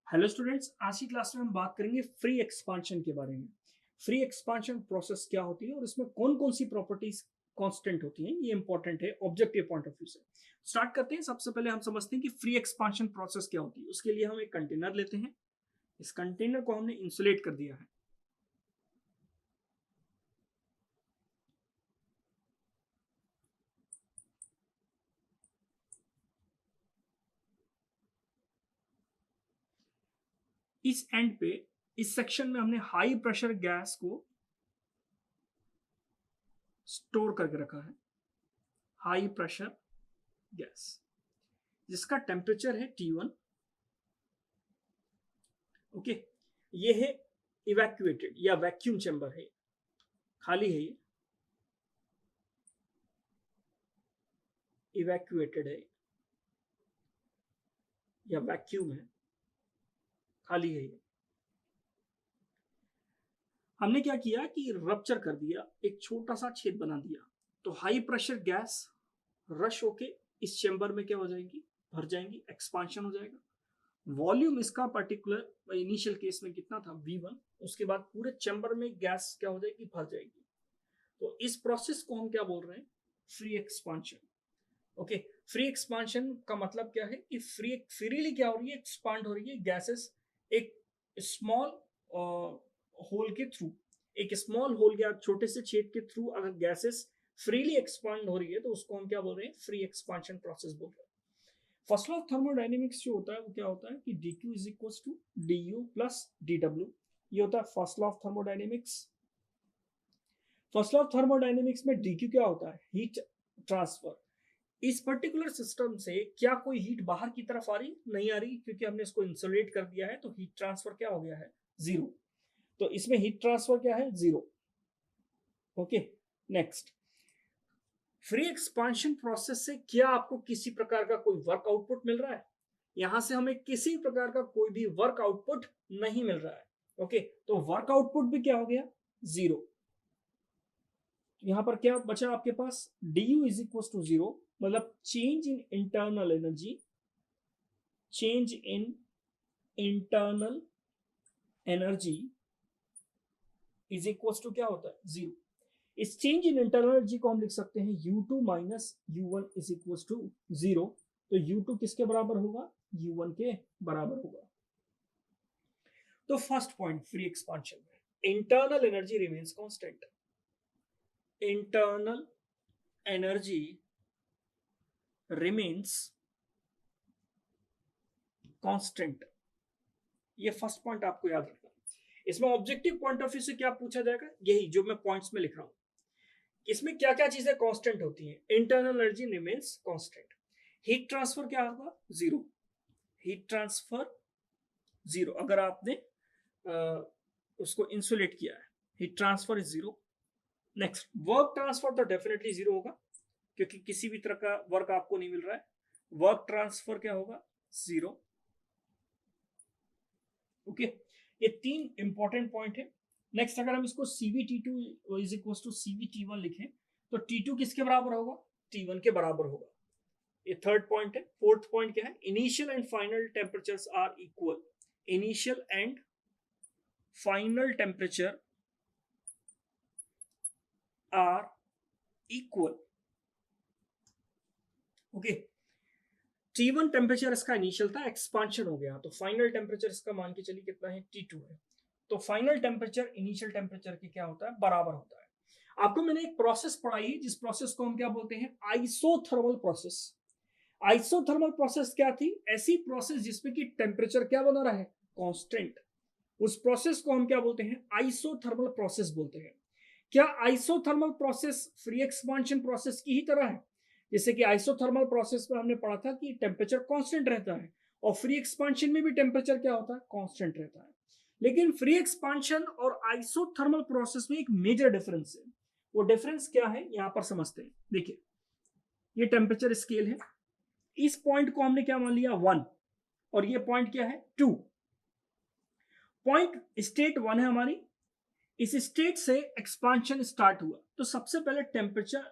Hello students, आज की class में हम बात करेंगे फ्री एक्सपांशन के बारे में। फ्री एक्सपांशन प्रोसेस क्या होती है और इसमें कौन कौन सी प्रॉपर्टीज कांस्टेंट होती हैं, ये इंपॉर्टेंट है ऑब्जेक्टिव पॉइंट ऑफ व्यू से। स्टार्ट करते हैं। सबसे पहले हम समझते हैं कि फ्री एक्सपांशन प्रोसेस क्या होती है। उसके लिए हम एक कंटेनर लेते हैं। इस कंटेनर को हमने इंसुलेट कर दिया है। इस एंड पे, इस सेक्शन में हमने हाई प्रेशर गैस को स्टोर करके रखा है। हाई प्रेशर गैस जिसका टेम्परेचर है T1। ओके, ये है इवैक्यूएटेड या वैक्यूम चैम्बर है, खाली है। ये इवैक्यूएटेड है या वैक्यूम है, खाली है। ये हमने क्या किया कि रप्चर कर दिया, एक छोटा सा छेद बना दिया, तो हाई प्रेशर गैस रश होके इस चैम्बर में क्या हो जाएगी, भर जाएंगी, एक्सपांशन हो जाएगा। वॉल्यूम इसका पर्टिकुलर इनिशियल केस में कितना था, V1। उसके बाद पूरे चैम्बर में गैस क्या हो जाएगी, भर जाएगी। तो इस प्रोसेस को हम क्या बोल रहे हैं, free expansion. Okay, free expansion का मतलब क्या है कि फ्रीली क्या हो रही है, एक्सपांड हो रही है गैसेस एक स्मॉल होल के थ्रू। एक स्मॉल होल या छोटे से छेद के थ्रू अगर गैसेस फ्रीली एक्सपांड हो रही है तो उसको हम क्या बोल रहे हैं, फ्री एक्सपांशन प्रोसेस बोल रहे हैं। फर्स्ट लॉ ऑफ थर्मोडायनेमिक्स जो होता है वो क्या होता है कि dq is equal to du plus dw। ये होता है first law of thermodynamics. First law of thermodynamics में dq क्या होता है, हीट ट्रांसफर। इस पर्टिकुलर सिस्टम से क्या कोई हीट बाहर की तरफ आ रही, नहीं आ रही, क्योंकि हमने इसको इंसुलेट कर दिया है, तो हीट ट्रांसफर क्या हो गया है, जीरो। तो इसमें हीट ट्रांसफर क्या है, zero. Okay, next, free expansion process से क्या आपको किसी प्रकार का कोई वर्क आउटपुट मिल रहा है, यहां से हमें किसी प्रकार का कोई भी वर्क आउटपुट नहीं मिल रहा है। ओके, तो वर्क आउटपुट भी क्या हो गया, जीरो। यहां पर क्या बचा आपके पास, du is equal to zero, मतलब change in internal energy. Change in internal energy is equal to क्या होता है, जीरो। इस चेंज इन इंटरनल एनर्जी को हम लिख सकते हैं U2 minus U1 is equal to zero. तो U2 किसके बराबर होगा, U1 के बराबर होगा। तो फर्स्ट पॉइंट फ्री एक्सपांशन में internal energy remains constant. Internal energy remains constant. ये फर्स्ट पॉइंट आपको याद रखना। इसमें ऑब्जेक्टिव पॉइंट ऑफ व्यू से क्या पूछा जाएगा, यही जो मैं पॉइंट्स में लिख रहा हूं। इसमें क्या क्या चीजें कांस्टेंट होती हैं, internal energy remains constant. Heat transfer क्या होगा, जीरो। हीट ट्रांसफर जीरो, अगर आपने उसको इंसुलेट किया है, heat transfer is zero. Next, work transfer तो डेफिनेटली जीरो होगा, क्योंकि किसी भी तरह का वर्क आपको नहीं मिल रहा है। वर्क ट्रांसफर क्या होगा, जीरो। ओके, ये तीन इंपॉर्टेंट पॉइंट है। नेक्स्ट, अगर हम इसको CvT2 is equal to CvT1 लिखें तो T2 किसके बराबर होगा, T1 के बराबर होगा। ये थर्ड पॉइंट है। फोर्थ पॉइंट क्या है, initial and final temperatures are equal. Initial and final temperature are equal. Okay, T1 temperature इसका इनिशियल था, एक्सपांशन हो गया, तो फाइनल टेम्परेचर इसका मान के चलिए कितना है, T2 है। तो फाइनल टेम्परेचर इनिशियल टेम्परेचर के क्या होता है, बराबर होता है। आपको मैंने एक प्रोसेस पढ़ाई जिस प्रोसेस को हम क्या बोलते हैं, आइसोथर्मल प्रोसेस। आइसोथर्मल प्रोसेस क्या थी, ऐसी प्रोसेस जिसमें कि टेम्परेचर क्या बना रहा है, कांस्टेंट। उस प्रोसेस को हम क्या बोलते हैं, आइसोथर्मल प्रोसेस बोलते हैं। क्या isothermal process free expansion process की ही तरह है, जैसे कि आइसोथर्मल प्रोसेस में हमने पढ़ा था कि टेम्परेचर कांस्टेंट रहता है, और फ्री एक्सपांशन में भी टेम्परेचर क्या होता है, कांस्टेंट रहता है। लेकिन फ्री एक्सपांशन और आइसोथर्मल प्रोसेस में एक मेजर डिफरेंस है। वो डिफरेंस क्या है, यहां पर समझते हैं। देखिए, ये टेम्परेचर स्केल है, इस पॉइंट को हमने क्या मान लिया, 1, और ये पॉइंट क्या है, 2। पॉइंट स्टेट 1 है हमारी, इस स्टेट से एक्सपांशन स्टार्ट हुआ, तो सबसे पहले टेम्परेचर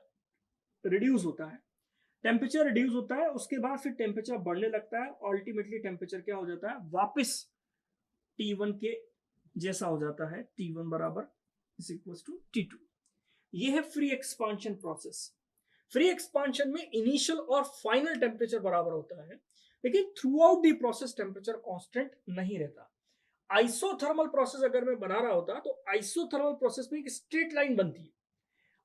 रिड्यूस होता है। टेम्परेचर रिड्यूस होता है, उसके बाद फिर टेम्परेचर बढ़ने लगता है, अल्टीमेटली टेम्परेचर क्या हो जाता है, वापस T1 के जैसा हो जाता है, T1 बराबर इज इक्वल टू T2। ये है free expansion process. Free expansion में इनिशियल और फाइनल टेम्परेचर बराबर होता है, लेकिन throughout the process temperature constant नहीं रहता। आइसोथर्मल प्रोसेस अगर मैं बना रहा होता तो आइसोथर्मल प्रोसेस में एक स्ट्रेट लाइन बनती है।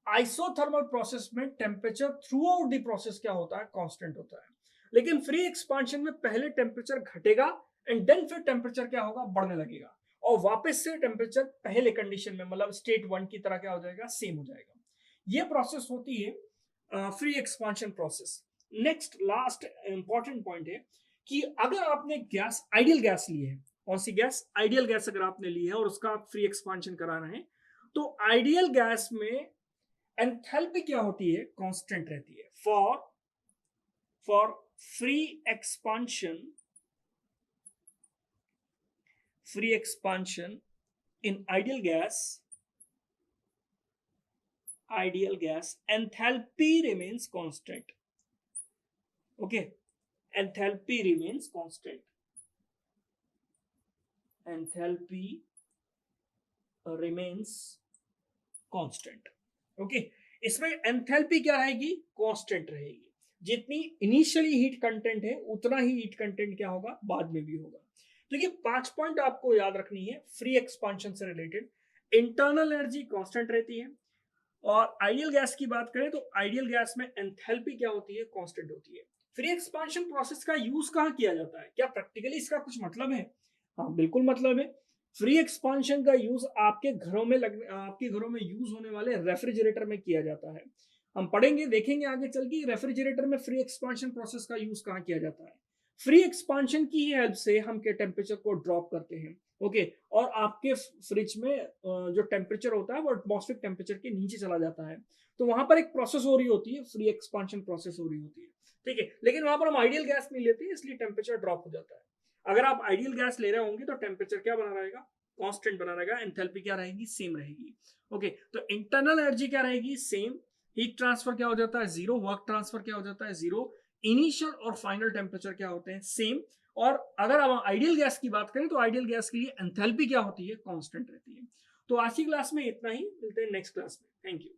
आइसोथर्मल प्रोसेस में temperature through out the process क्या होता है, कांस्टेंट होता है। लेकिन फ्री एक्सपांशन में पहले टेम्परेचर घटेगा एंड देन फिर टेम्परेचर क्या होगा, बढ़ने लगेगा, और वापस से टेम्परेचर पहले कंडीशन में मतलब स्टेट 1 की तरह क्या हो जाएगा, सेम हो जाएगा। ये प्रोसेस होती है free expansion process. Next last important point है कि अगर आपने गैस, आइडियल गैस ली है, कौन सी गैस, आइडियल गैस अगर आपने ली है और उसका फ्री एक्सपांशन कराना है, तो आइडियल गैस में एंथैल्पी क्या होती है, कांस्टेंट रहती है। For free expansion in ideal gas enthalpy remains constant. Okay, enthalpy remains constant. Enthalpy remains constant. Okay, इसमें एंथैल्पी क्या रहेगी, कांस्टेंट रहेगी। जितनी इनिशियली हीट कंटेंट है उतना ही हीट कंटेंट क्या होगा, बाद में भी होगा। तो ये 5 पॉइंट आपको याद रखनी है फ्री एक्सपांशन से रिलेटेड। इंटरनल एनर्जी कांस्टेंट रहती है, और आइडियल गैस की बात करें तो आइडियल गैस में एंथैल्पी क्या होती है, कांस्टेंट होती है। फ्री एक्सपांशन प्रोसेस का यूज कहाँ किया जाता है, क्या प्रैक्टिकली इसका कुछ मतलब है? हाँ बिल्कुल मतलब है। फ्री एक्सपांशन का यूज आपके घरों में यूज होने वाले रेफ्रिजरेटर में किया जाता है। हम पढ़ेंगे, देखेंगे आगे चल के रेफ्रिजरेटर में फ्री एक्सपांशन प्रोसेस का यूज कहाँ किया जाता है। फ्री एक्सपांशन की हेल्प से हम के टेम्परेचर को ड्रॉप करते हैं। ओके, और आपके फ्रिज में जो टेम्परेचर होता है वो एटमॉस्फेरिक टेम्परेचर के नीचे चला जाता है, तो वहां पर एक प्रोसेस हो रही होती है, फ्री एक्सपांशन प्रोसेस हो रही होती है। ठीक है, लेकिन वहां पर हम आइडियल गैस नहीं लेते हैं, इसलिए टेम्परेचर ड्रॉप हो जाता है। अगर आप आइडियल गैस ले रहे होंगे तो टेम्परेचर क्या बना रहेगा, कांस्टेंट बना रहेगा, एंथैल्पी क्या रहेगी, सेम रहेगी। ओके, तो इंटरनल एनर्जी क्या रहेगी, सेम। हीट ट्रांसफर क्या हो जाता है, जीरो। वर्क ट्रांसफर क्या हो जाता है, जीरो। इनिशियल और फाइनल टेम्परेचर क्या होते हैं, सेम। और अगर हम आइडियल गैस की बात करें तो आइडियल गैस के लिए एंथैल्पी क्या होती है, कांस्टेंट रहती है। तो आज की क्लास में इतना ही, मिलते हैं नेक्स्ट क्लास में। Thank you.